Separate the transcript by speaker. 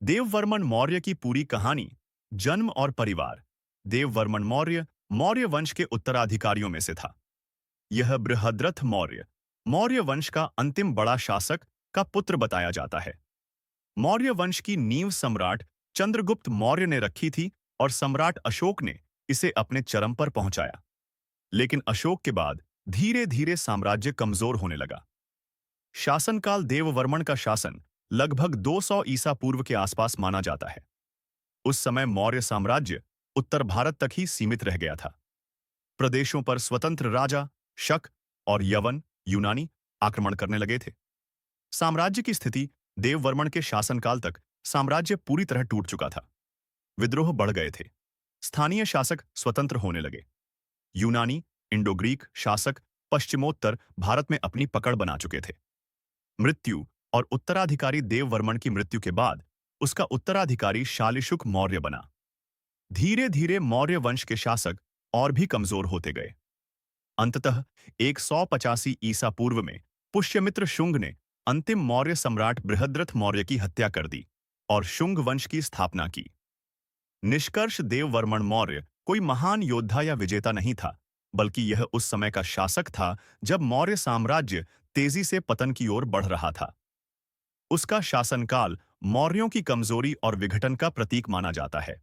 Speaker 1: देववर्मन मौर्य की पूरी कहानी। जन्म और परिवार। देववर्मन मौर्य मौर्य वंश के उत्तराधिकारियों में से था। यह बृहद्रथ मौर्य मौर्य वंश का अंतिम बड़ा शासक का पुत्र बताया जाता है। मौर्य वंश की नींव सम्राट चंद्रगुप्त मौर्य ने रखी थी और सम्राट अशोक ने इसे अपने चरम पर पहुंचाया। लेकिन अशोक के बाद धीरे धीरे साम्राज्य कमजोर होने लगा। शासनकाल देववर्मन का शासन लगभग 200 ईसा पूर्व के आसपास माना जाता है। उस समय मौर्य साम्राज्य उत्तर भारत तक ही सीमित रह गया था। प्रदेशों पर स्वतंत्र राजा शक और यवन यूनानी आक्रमण करने लगे थे। साम्राज्य की स्थिति देववर्मन के शासनकाल तक साम्राज्य पूरी तरह टूट चुका था। विद्रोह बढ़ गए थे। स्थानीय शासक स्वतंत्र होने लगे। यूनानी इंडो ग्रीक शासक पश्चिमोत्तर भारत में अपनी पकड़ बना चुके थे। मृत्यु और उत्तराधिकारी देववर्मन की मृत्यु के बाद उसका उत्तराधिकारी शालिशुक मौर्य बना। धीरे धीरे मौर्य वंश के शासक और भी कमजोर होते गए। अंततः 185 ईसा पूर्व में पुष्यमित्र शुंग ने अंतिम मौर्य सम्राट बृहद्रथ मौर्य की हत्या कर दी और शुंग वंश की स्थापना की। निष्कर्ष देववर्मन मौर्य कोई महान योद्धा या विजेता नहीं था, बल्कि यह उस समय का शासक था जब मौर्य साम्राज्य तेजी से पतन की ओर बढ़ रहा था। उसका शासनकाल मौर्यों की कमजोरी और विघटन का प्रतीक माना जाता है।